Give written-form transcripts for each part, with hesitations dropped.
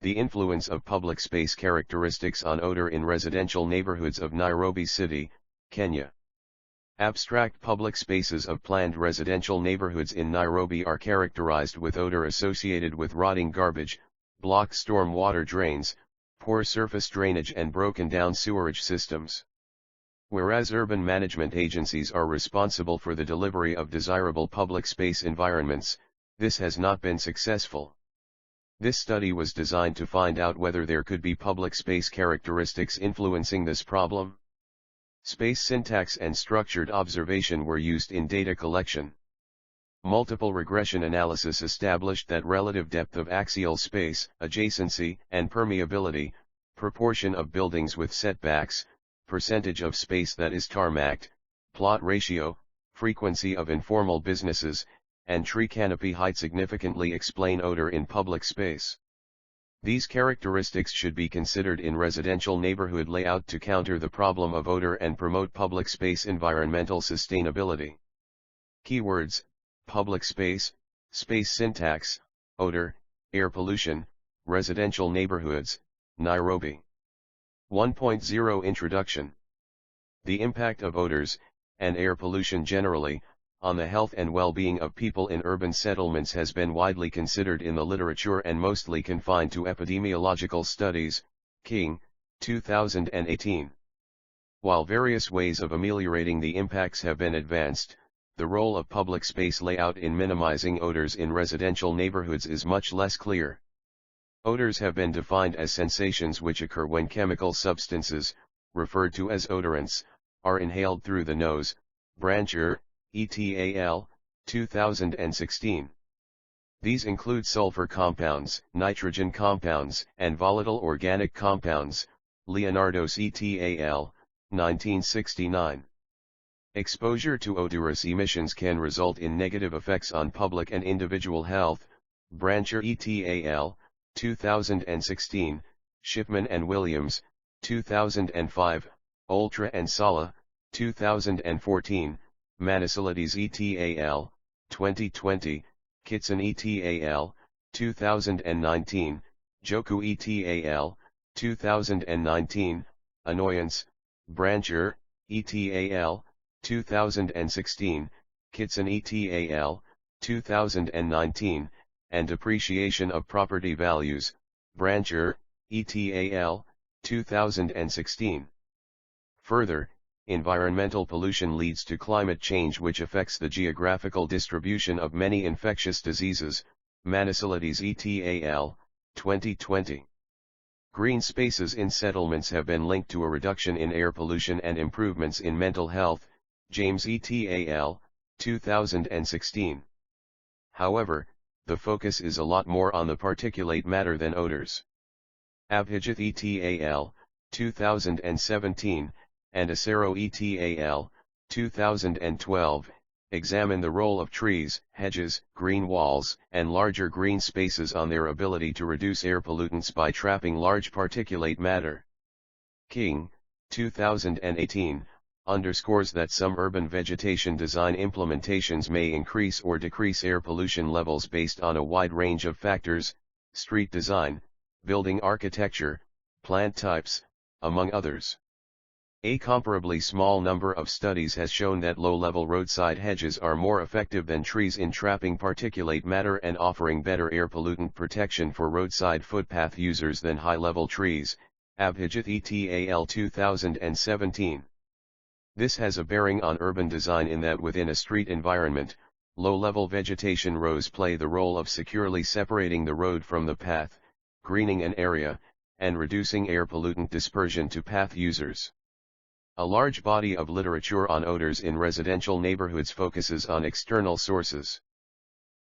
The influence of public space characteristics on odor in residential neighborhoods of Nairobi City, Kenya. Abstract public spaces of planned residential neighborhoods in Nairobi are characterized with odor associated with rotting garbage, blocked storm water drains, poor surface drainage and broken down sewerage systems. Whereas urban management agencies are responsible for the delivery of desirable public space environments, this has not been successful. This study was designed to find out whether there could be public space characteristics influencing this problem. Space syntax and structured observation were used in data collection. Multiple regression analysis established that relative depth of axial space, adjacency and permeability, proportion of buildings with setbacks, percentage of space that is tarmacked, plot ratio, frequency of informal businesses, and tree canopy height significantly explain odor in public space. These characteristics should be considered in residential neighborhood layout to counter the problem of odor and promote public space environmental sustainability. Keywords: public space, space syntax, odor, air pollution, residential neighborhoods, Nairobi. 1.0 Introduction. The impact of odors, and air pollution generally, on the health and well-being of people in urban settlements has been widely considered in the literature and mostly confined to epidemiological studies. King, 2018. While various ways of ameliorating the impacts have been advanced, the role of public space layout in minimizing odors in residential neighborhoods is much less clear. Odors have been defined as sensations which occur when chemical substances, referred to as odorants, are inhaled through the nose. Brancher, et. 2016. These include sulfur compounds, nitrogen compounds, and volatile organic compounds. Leonardos et al., 1969. Exposure to odorous emissions can result in negative effects on public and individual health. Brancher et al., 2016, Shipman and Williams, 2005, Ultra and Sala, 2014, Manisilides et al., 2020, Kitson et al., 2019, Joku et al., 2019, Annoyance, Brancher, et al., 2016, Kitson et al., 2019, and Depreciation of Property Values, Brancher, et al., 2016. Further, environmental pollution leads to climate change which affects the geographical distribution of many infectious diseases. Manisilides et al., 2020. Green spaces in settlements have been linked to a reduction in air pollution and improvements in mental health. James et al., 2016. However, the focus is a lot more on the particulate matter than odors. Adjacency et al., 2017, and Acero et al., 2012, examine the role of trees, hedges, green walls, and larger green spaces on their ability to reduce air pollutants by trapping large particulate matter. King, 2018, underscores that some urban vegetation design implementations may increase or decrease air pollution levels based on a wide range of factors: street design, building architecture, plant types, among others. A comparably small number of studies has shown that low-level roadside hedges are more effective than trees in trapping particulate matter and offering better air pollutant protection for roadside footpath users than high-level trees. Adjacency et al. 2017. This has a bearing on urban design in that within a street environment, low-level vegetation rows play the role of securely separating the road from the path, greening an area, and reducing air pollutant dispersion to path users. A large body of literature on odors in residential neighborhoods focuses on external sources.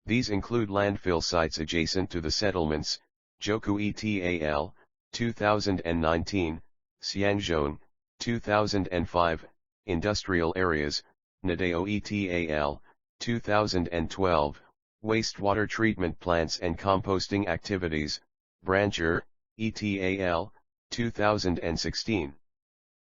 These include landfill sites adjacent to the settlements, Joku et al., 2019, Xiangzhou, 2005, industrial areas, Nadeo et al., 2012, wastewater treatment plants and composting activities, Brancher, et al., 2016.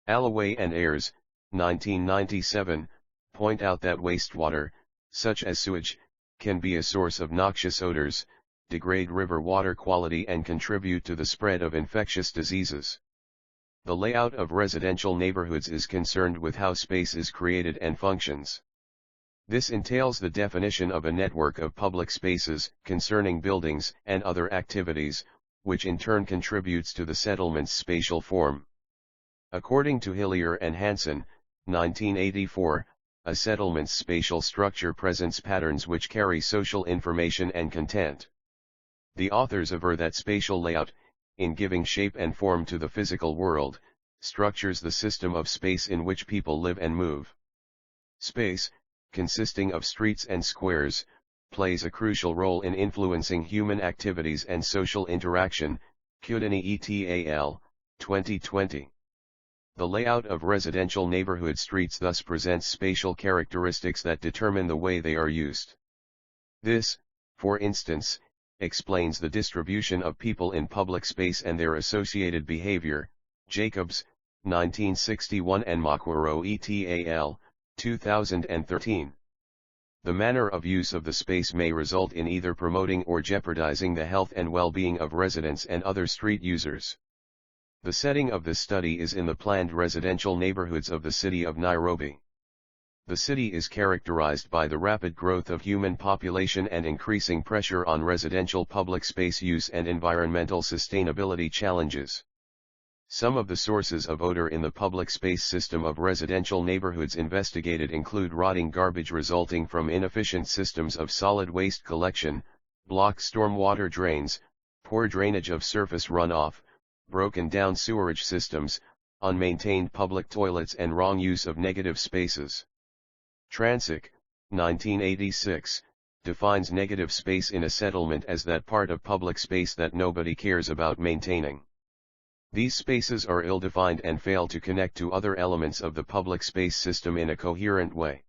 Alloway and Ayres, 1997, point out that wastewater, such as sewage, can be a source of noxious odors. degrade river water quality and contribute to the spread of infectious diseases. The layout of residential neighborhoods is concerned with how space is created and functions. This entails the definition of a network of public spaces, concerning buildings and other activities, which in turn contributes to the settlement's spatial form. According to Hillier and Hansen, 1984, a settlement's spatial structure presents patterns which carry social information and content. The authors aver that spatial layout, in giving shape and form to the physical world, structures the system of space in which people live and move. Space, consisting of streets and squares, plays a crucial role in influencing human activities and social interaction, Kudini et al., 2020. The layout of residential neighborhood streets thus presents spatial characteristics that determine the way they are used. This, for instance, explains the distribution of people in public space and their associated behavior, Jacobs, 1961 and Makworo et al., 2013. The manner of use of the space may result in either promoting or jeopardizing the health and well-being of residents and other street users. The setting of this study is in the planned residential neighborhoods of the city of Nairobi. The city is characterized by the rapid growth of human population and increasing pressure on residential public space use and environmental sustainability challenges. Some of the sources of odor in the public space system of residential neighborhoods investigated include rotting garbage resulting from inefficient systems of solid waste collection, blocked stormwater drains, poor drainage of surface runoff, broken down sewerage systems, unmaintained public toilets and wrong use of negative spaces. Transick, 1986, defines negative space in a settlement as that part of public space that nobody cares about maintaining. These spaces are ill-defined and fail to connect to other elements of the public space system in a coherent way.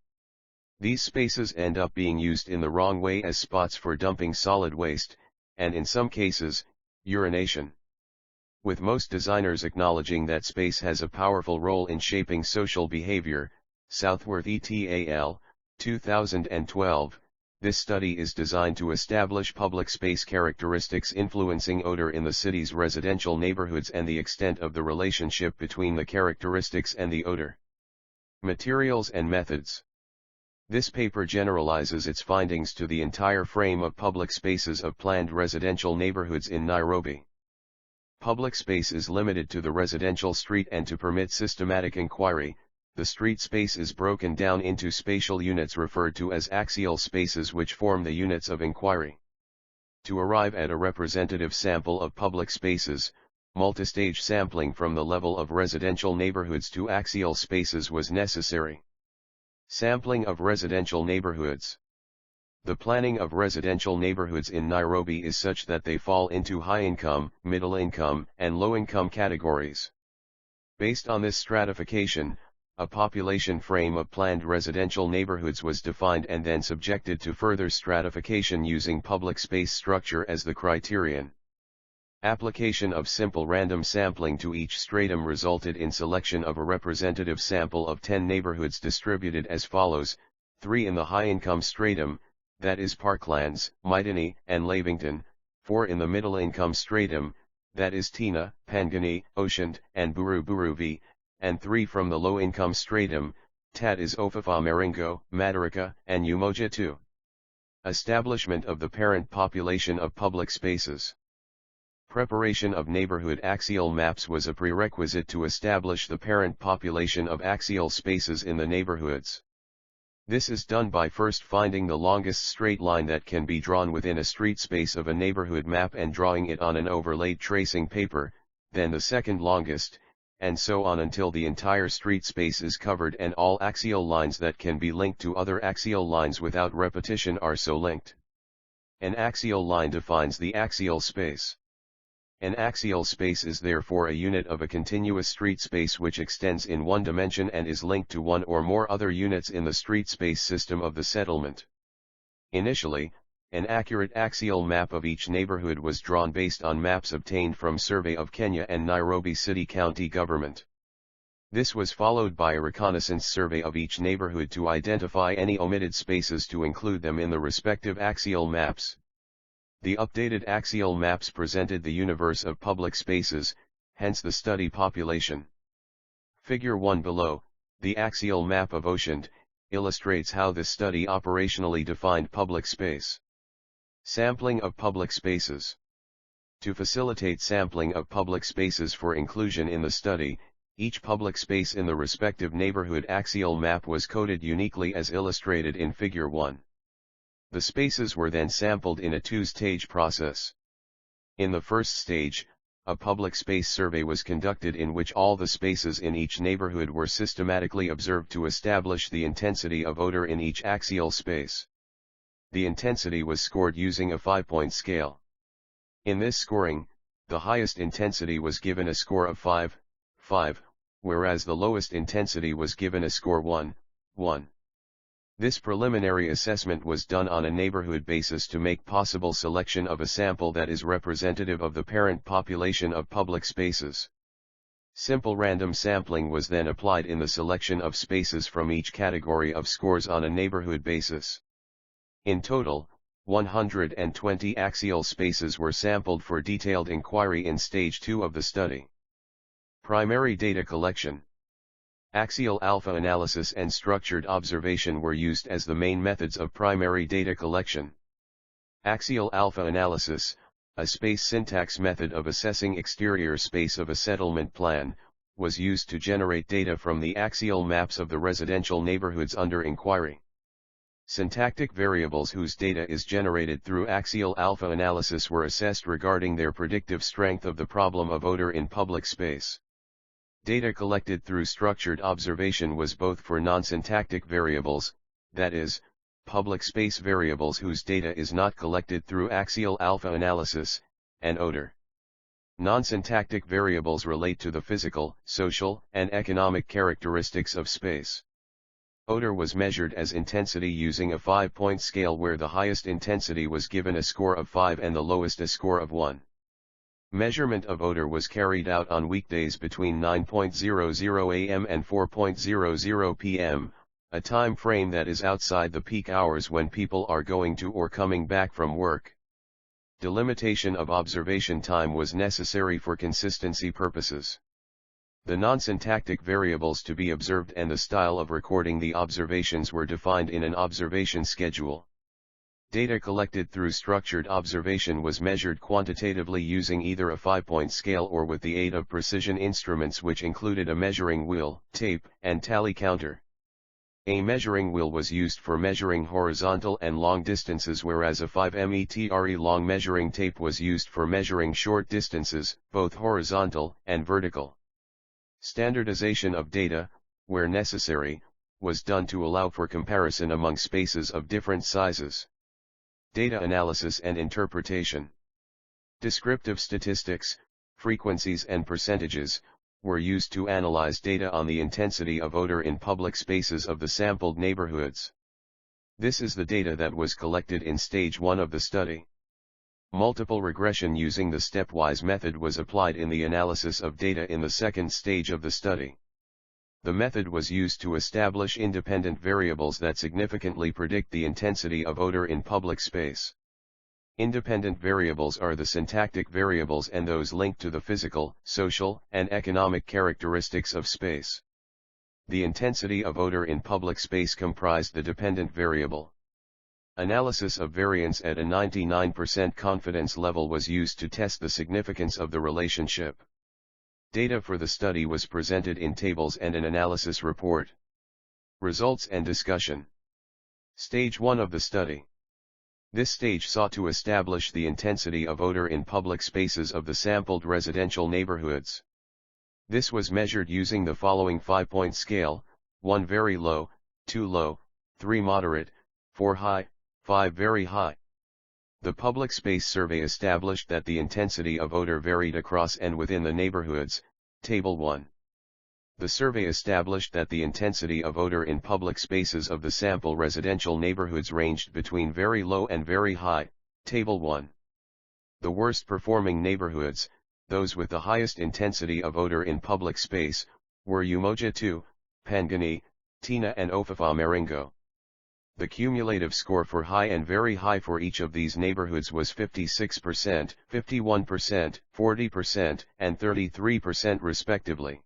These spaces end up being used in the wrong way as spots for dumping solid waste, and in some cases, urination. With most designers acknowledging that space has a powerful role in shaping social behavior, Southworth et al., 2012, this study is designed to establish public space characteristics influencing odor in the city's residential neighborhoods and the extent of the relationship between the characteristics and the odor. Materials and methods. This paper generalizes its findings to the entire frame of public spaces of planned residential neighborhoods in Nairobi. Public space is limited to the residential street, and to permit systematic inquiry, the street space is broken down into spatial units referred to as axial spaces, which form the units of inquiry. To arrive at a representative sample of public spaces, multistage sampling from the level of residential neighborhoods to axial spaces was necessary. Sampling of residential neighborhoods. The planning of residential neighborhoods in Nairobi is such that they fall into high-income, middle-income, and low-income categories. Based on this stratification, a population frame of planned residential neighborhoods was defined and then subjected to further stratification using public space structure as the criterion. Application of simple random sampling to each stratum resulted in selection of a representative sample of 10 neighborhoods distributed as follows: 3 in the high-income stratum, that is Parklands, Maitini, and Lavington; 4 in the middle-income stratum, that is Tina, Pangani, Ocean, and Buruburuvi; and 3 from the low-income stratum, that is Ofafa Maringo, Madaraka, and Umoja 2. Establishment of the parent population of public spaces. Preparation of neighborhood axial maps was a prerequisite to establish the parent population of axial spaces in the neighborhoods. This is done by first finding the longest straight line that can be drawn within a street space of a neighborhood map and drawing it on an overlaid tracing paper, then the second longest, and so on until the entire street space is covered and all axial lines that can be linked to other axial lines without repetition are so linked. An axial line defines the axial space. An axial space is therefore a unit of a continuous street space which extends in one dimension and is linked to one or more other units in the street space system of the settlement. Initially, an accurate axial map of each neighborhood was drawn based on maps obtained from Survey of Kenya and Nairobi City County Government. This was followed by a reconnaissance survey of each neighborhood to identify any omitted spaces to include them in the respective axial maps. The updated axial maps presented the universe of public spaces, hence the study population. Figure 1 below, the axial map of Ocean, illustrates how this study operationally defined public space. Sampling of public spaces. To facilitate sampling of public spaces for inclusion in the study, each public space in the respective neighborhood axial map was coded uniquely as illustrated in Figure 1. The spaces were then sampled in a two-stage process. In the first stage, a public space survey was conducted in which all the spaces in each neighborhood were systematically observed to establish the intensity of odor in each axial space. The intensity was scored using a 5-point scale. In this scoring, the highest intensity was given a score of 5, whereas the lowest intensity was given a score 1. This preliminary assessment was done on a neighborhood basis to make possible selection of a sample that is representative of the parent population of public spaces. Simple random sampling was then applied in the selection of spaces from each category of scores on a neighborhood basis. In total, 120 axial spaces were sampled for detailed inquiry in Stage 2 of the study. Primary data collection. Axial alpha analysis and structured observation were used as the main methods of primary data collection. Axial alpha analysis, a space syntax method of assessing exterior space of a settlement plan, was used to generate data from the axial maps of the residential neighborhoods under inquiry. Syntactic variables whose data is generated through axial alpha analysis were assessed regarding their predictive strength of the problem of odor in public space. Data collected through structured observation was both for non-syntactic variables, that is, public space variables whose data is not collected through axial alpha analysis, and odor. Non-syntactic variables relate to the physical, social, and economic characteristics of space. Odor was measured as intensity using a 5-point scale where the highest intensity was given a score of 5 and the lowest a score of 1. Measurement of odor was carried out on weekdays between 9:00 a.m. and 4:00 p.m., a time frame that is outside the peak hours when people are going to or coming back from work. Delimitation of observation time was necessary for consistency purposes. The non-syntactic variables to be observed and the style of recording the observations were defined in an observation schedule. Data collected through structured observation was measured quantitatively using either a 5-point scale or with the aid of precision instruments which included a measuring wheel, tape, and tally counter. A measuring wheel was used for measuring horizontal and long distances, whereas a 5 metre long measuring tape was used for measuring short distances, both horizontal and vertical. Standardization of data, where necessary, was done to allow for comparison among spaces of different sizes. Data analysis and interpretation. Descriptive statistics, frequencies and percentages, were used to analyze data on the intensity of odor in public spaces of the sampled neighborhoods. This is the data that was collected in Stage 1 of the study. Multiple regression using the stepwise method was applied in the analysis of data in the second stage of the study. The method was used to establish independent variables that significantly predict the intensity of odor in public space. Independent variables are the syntactic variables and those linked to the physical, social, and economic characteristics of space. The intensity of odor in public space comprised the dependent variable. Analysis of variance at a 99% confidence level was used to test the significance of the relationship. Data for the study was presented in tables and an analysis report. Results and discussion. Stage 1 of the study. This stage sought to establish the intensity of odor in public spaces of the sampled residential neighborhoods. This was measured using the following 5-point scale: 1 very low, 2 low, 3 moderate, 4 high, 5 very high. The public space survey established that the intensity of odor varied across and within the neighborhoods, Table 1. The survey established that the intensity of odor in public spaces of the sample residential neighborhoods ranged between very low and very high, Table 1. The worst performing neighborhoods, those with the highest intensity of odor in public space, were Umoja 2, Pangani, Tina and Ofafa Marengo. The cumulative score for high and very high for each of these neighborhoods was 56%, 51%, 40%, and 33% respectively.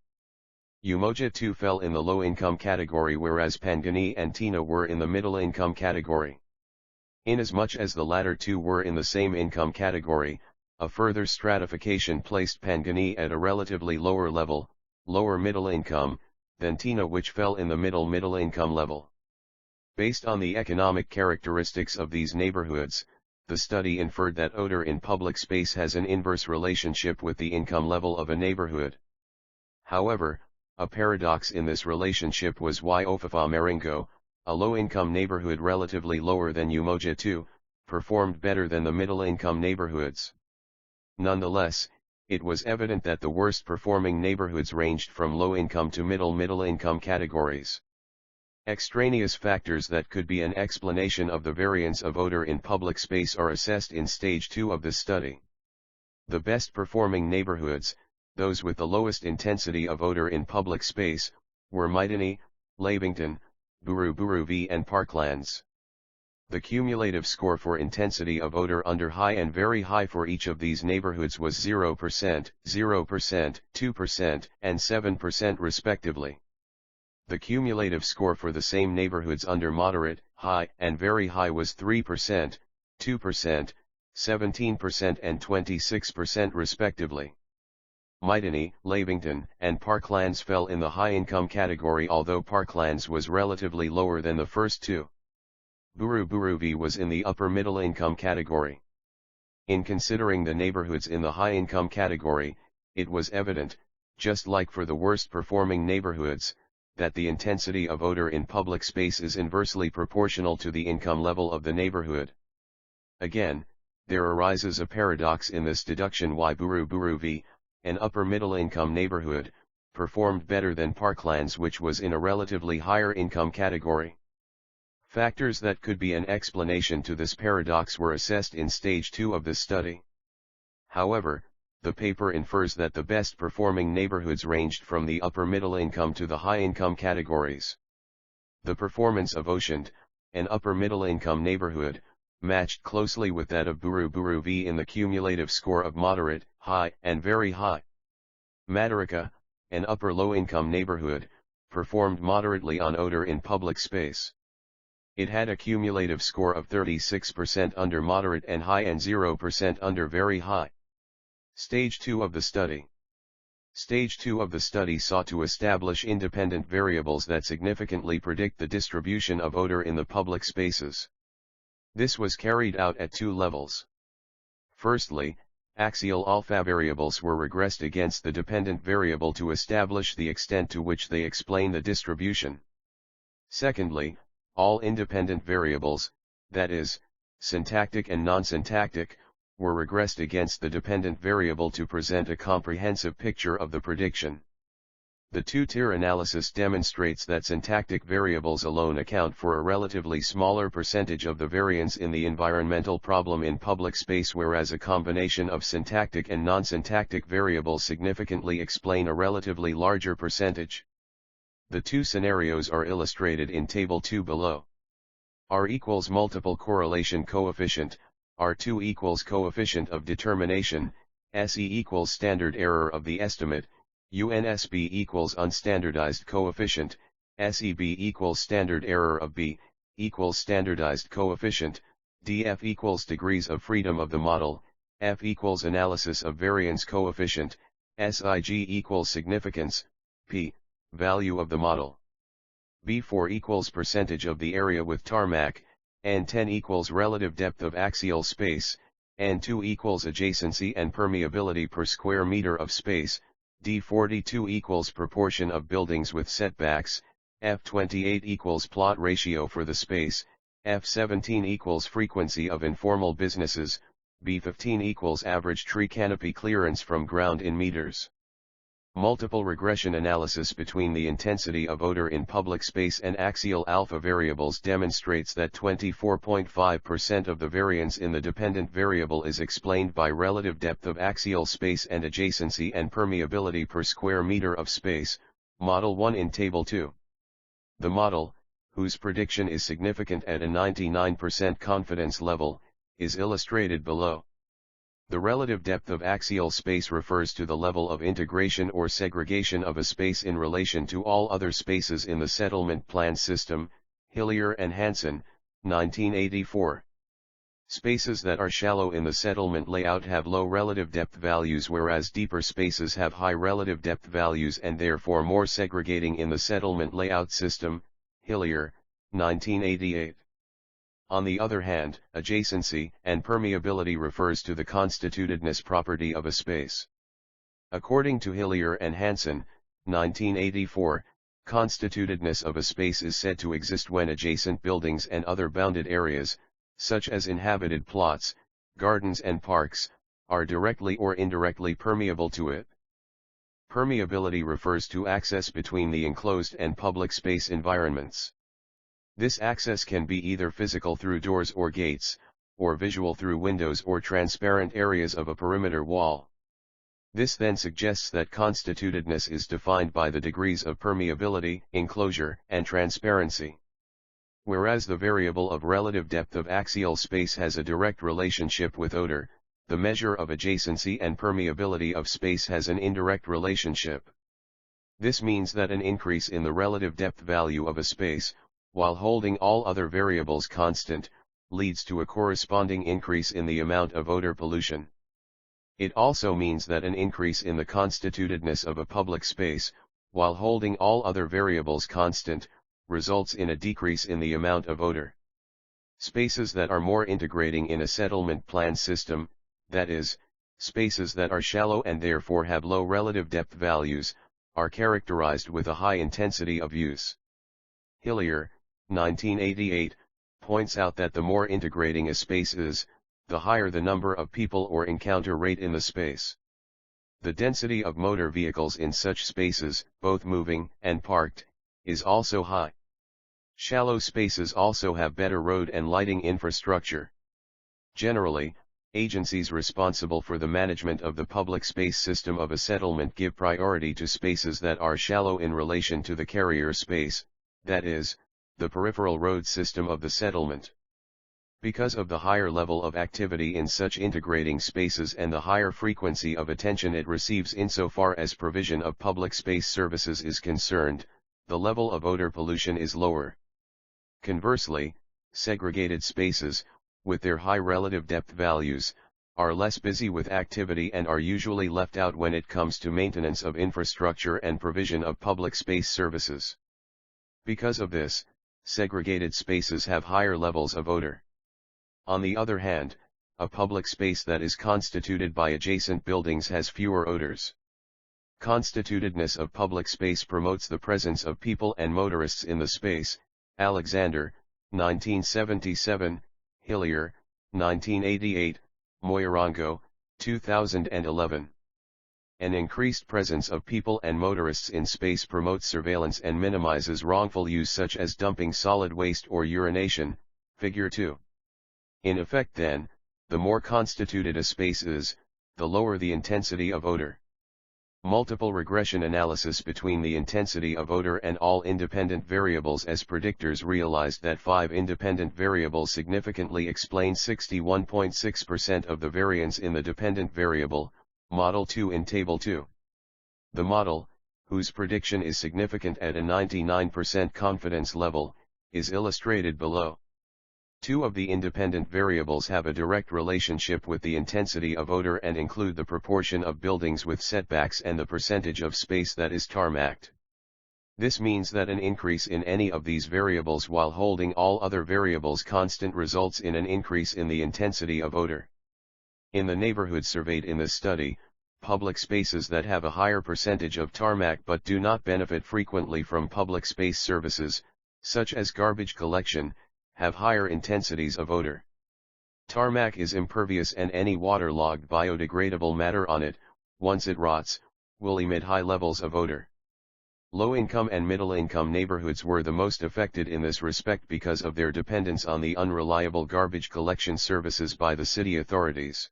Umoja 2 fell in the low-income category, whereas Pangani and Tina were in the middle-income category. Inasmuch as the latter two were in the same income category, a further stratification placed Pangani at a relatively lower level, lower middle income, than Tina, which fell in the middle income level. Based on the economic characteristics of these neighborhoods, the study inferred that odor in public space has an inverse relationship with the income level of a neighborhood. However, a paradox in this relationship was why Ofafa Marengo, a low-income neighborhood relatively lower than Umoja 2, performed better than the middle-income neighborhoods. Nonetheless, it was evident that the worst-performing neighborhoods ranged from low-income to middle-income categories. Extraneous factors that could be an explanation of the variance of odor in public space are assessed in Stage 2 of this study. The best-performing neighborhoods, those with the lowest intensity of odor in public space, were Maitani, Lavington, Buru V and Parklands. The cumulative score for intensity of odor under high and very high for each of these neighborhoods was 0%, 0%, 2%, and 7% respectively. The cumulative score for the same neighborhoods under moderate, high, and very high was 3%, 2%, 17% and 26% respectively. Maitani, Lavington, and Parklands fell in the high-income category, although Parklands was relatively lower than the first two. Buru V was in the upper middle-income category. In considering the neighborhoods in the high-income category, it was evident, just like for the worst-performing neighborhoods, that the intensity of odor in public space is inversely proportional to the income level of the neighborhood. Again, there arises a paradox in this deduction why Buru V, an upper middle-income neighborhood, performed better than Parklands, which was in a relatively higher income category. Factors that could be an explanation to this paradox were assessed in Stage 2 of this study. However, the paper infers that the best-performing neighborhoods ranged from the upper middle-income to the high-income categories. The performance of Ocean, an upper middle-income neighborhood, matched closely with that of Buru V in the cumulative score of moderate, high, and very high. Madaraka, an upper low-income neighborhood, performed moderately on odor in public space. It had a cumulative score of 36% under moderate and high and 0% under very high. Stage 2 of the study. Stage 2 of the study sought to establish independent variables that significantly predict the distribution of odor in the public spaces. This was carried out at two levels. Firstly, axial alpha variables were regressed against the dependent variable to establish the extent to which they explain the distribution. Secondly, all independent variables, that is, syntactic and non-syntactic, were regressed against the dependent variable to present a comprehensive picture of the prediction. The two-tier analysis demonstrates that syntactic variables alone account for a relatively smaller percentage of the variance in the environmental problem in public space, whereas a combination of syntactic and non-syntactic variables significantly explain a relatively larger percentage. The two scenarios are illustrated in Table 2 below. R equals multiple correlation coefficient, R2 equals coefficient of determination, SE equals standard error of the estimate, UNSB equals unstandardized coefficient, SEB equals standard error of B, equals standardized coefficient, DF equals degrees of freedom of the model, F equals analysis of variance coefficient, SIG equals significance, P, value of the model. B4 equals percentage of the area with tarmac, N10 equals relative depth of axial space, N2 equals adjacency and permeability per square meter of space, D42 equals proportion of buildings with setbacks, F28 equals plot ratio for the space, F17 equals frequency of informal businesses, B15 equals average tree canopy clearance from ground in meters. Multiple regression analysis between the intensity of odor in public space and axial alpha variables demonstrates that 24.5% of the variance in the dependent variable is explained by relative depth of axial space and adjacency and permeability per square meter of space, Model 1 in Table 2. The model, whose prediction is significant at a 99% confidence level, is illustrated below. The relative depth of axial space refers to the level of integration or segregation of a space in relation to all other spaces in the settlement plan system, Hillier and Hansen, 1984. Spaces that are shallow in the settlement layout have low relative depth values, whereas deeper spaces have high relative depth values and therefore more segregating in the settlement layout system, Hillier, 1988. On the other hand, adjacency and permeability refers to the constitutedness property of a space. According to Hillier and Hansen, 1984, constitutedness of a space is said to exist when adjacent buildings and other bounded areas, such as inhabited plots, gardens and parks, are directly or indirectly permeable to it. Permeability refers to access between the enclosed and public space environments. This access can be either physical through doors or gates, or visual through windows or transparent areas of a perimeter wall. This then suggests that constitutedness is defined by the degrees of permeability, enclosure, and transparency. Whereas the variable of relative depth of axial space has a direct relationship with odor, the measure of adjacency and permeability of space has an indirect relationship. This means that an increase in the relative depth value of a space, while holding all other variables constant, leads to a corresponding increase in the amount of odor pollution. It also means that an increase in the constitutedness of a public space, while holding all other variables constant, results in a decrease in the amount of odor. Spaces that are more integrating in a settlement plan system, that is, spaces that are shallow and therefore have low relative depth values, are characterized with a high intensity of use. Hillier, 1988, points out that the more integrating a space is, the higher the number of people or encounter rate in the space. The density of motor vehicles in such spaces, both moving and parked, is also high. Shallow spaces also have better road and lighting infrastructure. Generally, agencies responsible for the management of the public space system of a settlement give priority to spaces that are shallow in relation to the carrier space, that is, the peripheral road system of the settlement. Because of the higher level of activity in such integrating spaces and the higher frequency of attention it receives insofar as provision of public space services is concerned, the level of odor pollution is lower. Conversely, segregated spaces, with their high relative depth values, are less busy with activity and are usually left out when it comes to maintenance of infrastructure and provision of public space services. Because of this, segregated spaces have higher levels of odor. On the other hand, a public space that is constituted by adjacent buildings has fewer odors. Constitutedness of public space promotes the presence of people and motorists in the space. Alexander, 1977, Hillier, 1988, Moirango, 2011. An increased presence of people and motorists in space promotes surveillance and minimizes wrongful use such as dumping solid waste or urination, Figure 2. In effect then, the more constituted a space is, the lower the intensity of odor. Multiple regression analysis between the intensity of odor and all independent variables as predictors realized that 5 independent variables significantly explain 61.6% of the variance in the dependent variable, Model 2 in Table 2. The model, whose prediction is significant at a 99% confidence level, is illustrated below. 2 of the independent variables have a direct relationship with the intensity of odor and include the proportion of buildings with setbacks and the percentage of space that is tarmacked. This means that an increase in any of these variables while holding all other variables constant results in an increase in the intensity of odor. In the neighborhood surveyed in this study, public spaces that have a higher percentage of tarmac but do not benefit frequently from public space services, such as garbage collection, have higher intensities of odor. Tarmac is impervious and any waterlogged biodegradable matter on it, once it rots, will emit high levels of odor. Low-income and middle-income neighborhoods were the most affected in this respect because of their dependence on the unreliable garbage collection services by the city authorities.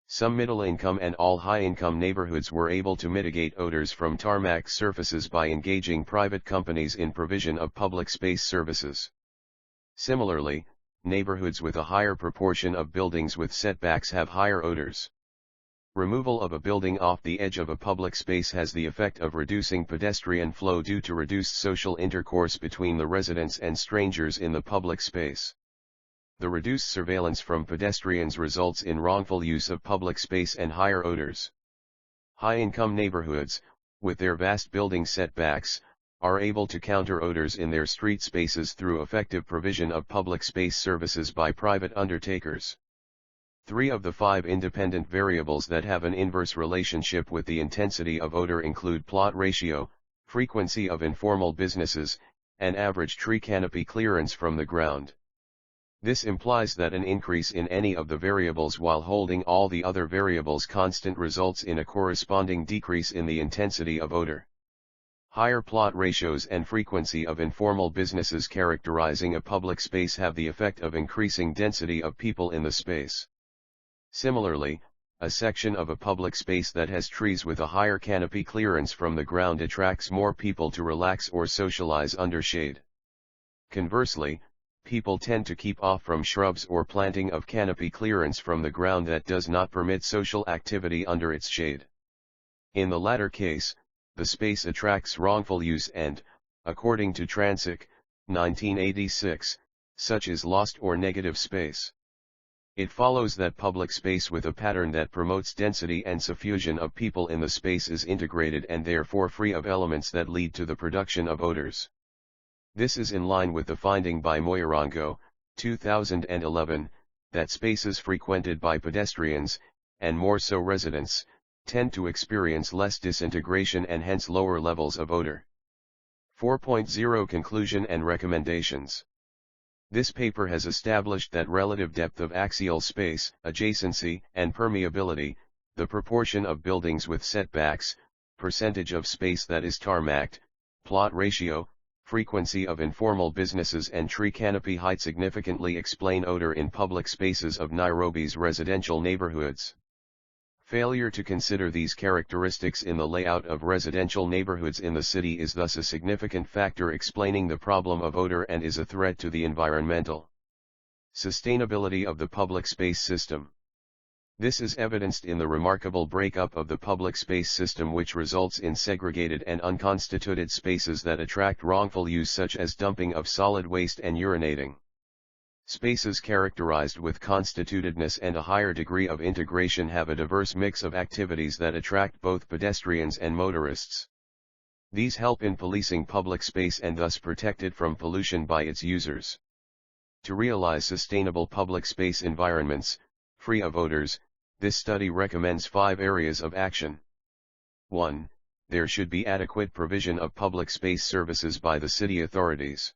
Some middle-income and all high-income neighborhoods were able to mitigate odors from tarmac surfaces by engaging private companies in provision of public space services. Similarly, neighborhoods with a higher proportion of buildings with setbacks have higher odors. Removal of a building off the edge of a public space has the effect of reducing pedestrian flow due to reduced social intercourse between the residents and strangers in the public space. The reduced surveillance from pedestrians results in wrongful use of public space and higher odors. High-income neighborhoods, with their vast building setbacks, are able to counter odors in their street spaces through effective provision of public space services by private undertakers. 3 of the 5 independent variables that have an inverse relationship with the intensity of odor include plot ratio, frequency of informal businesses, and average tree canopy clearance from the ground. This implies that an increase in any of the variables while holding all the other variables constant results in a corresponding decrease in the intensity of odor. Higher plot ratios and frequency of informal businesses characterizing a public space have the effect of increasing density of people in the space. Similarly, a section of a public space that has trees with a higher canopy clearance from the ground attracts more people to relax or socialize under shade. Conversely, people tend to keep off from shrubs or planting of canopy clearance from the ground that does not permit social activity under its shade. In the latter case, the space attracts wrongful use and, according to Transick, 1986, such is lost or negative space. It follows that public space with a pattern that promotes density and suffusion of people in the space is integrated and therefore free of elements that lead to the production of odors. This is in line with the finding by Moirango, 2011, that spaces frequented by pedestrians, and more so residents, tend to experience less disintegration and hence lower levels of odor. 4.0 Conclusion and Recommendations. This paper has established that relative depth of axial space, adjacency, and permeability, the proportion of buildings with setbacks, percentage of space that is tarmacked, plot ratio, frequency of informal businesses and tree canopy height significantly explain odor in public spaces of Nairobi's residential neighborhoods. Failure to consider these characteristics in the layout of residential neighborhoods in the city is thus a significant factor explaining the problem of odor and is a threat to the environmental sustainability of the public space system. This is evidenced in the remarkable breakup of the public space system, which results in segregated and unconstituted spaces that attract wrongful use such as dumping of solid waste and urinating. Spaces characterized with constitutedness and a higher degree of integration have a diverse mix of activities that attract both pedestrians and motorists. These help in policing public space and thus protect it from pollution by its users. To realize sustainable public space environments, free of odors, this study recommends 5 areas of action. 1. There should be adequate provision of public space services by the city authorities.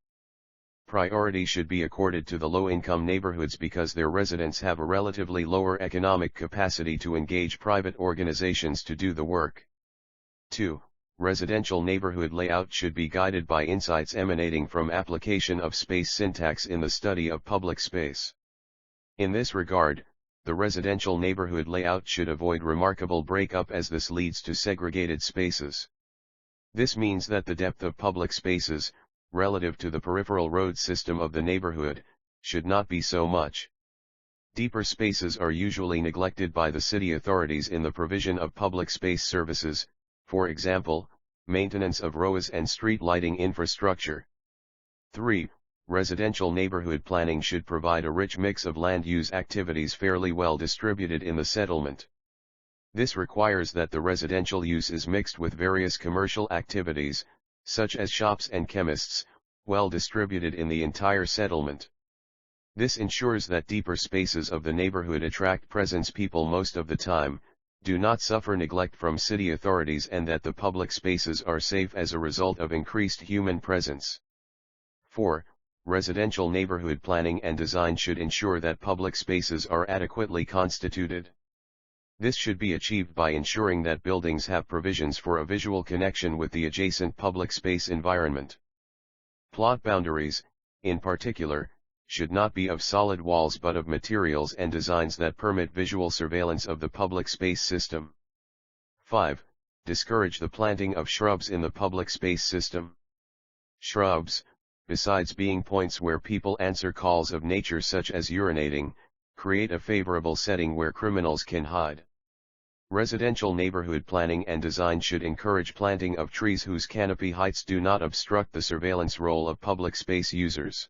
Priority should be accorded to the low-income neighborhoods because their residents have a relatively lower economic capacity to engage private organizations to do the work. 2. Residential neighborhood layout should be guided by insights emanating from application of space syntax in the study of public space. In this regard, the residential neighborhood layout should avoid remarkable breakup as this leads to segregated spaces. This means that the depth of public spaces, relative to the peripheral road system of the neighborhood, should not be so much. Deeper spaces are usually neglected by the city authorities in the provision of public space services, for example, maintenance of roads and street lighting infrastructure. 3. Residential neighborhood planning should provide a rich mix of land use activities fairly well distributed in the settlement. This requires that the residential use is mixed with various commercial activities, such as shops and chemists, well distributed in the entire settlement. This ensures that deeper spaces of the neighborhood attract presence people most of the time, do not suffer neglect from city authorities, and that the public spaces are safe as a result of increased human presence. 4. Residential neighborhood planning and design should ensure that public spaces are adequately constituted. This should be achieved by ensuring that buildings have provisions for a visual connection with the adjacent public space environment. Plot boundaries, in particular, should not be of solid walls but of materials and designs that permit visual surveillance of the public space system. 5. Discourage the planting of shrubs in the public space system. Shrubs, besides being points where people answer calls of nature such as urinating, create a favorable setting where criminals can hide. Residential neighborhood planning and design should encourage planting of trees whose canopy heights do not obstruct the surveillance role of public space users.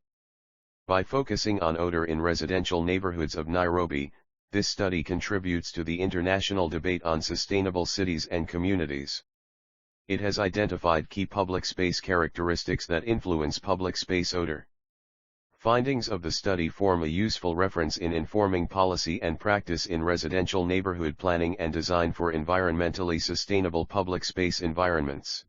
By focusing on odor in residential neighborhoods of Nairobi, this study contributes to the international debate on sustainable cities and communities. It has identified key public space characteristics that influence public space odor. Findings of the study form a useful reference in informing policy and practice in residential neighborhood planning and design for environmentally sustainable public space environments.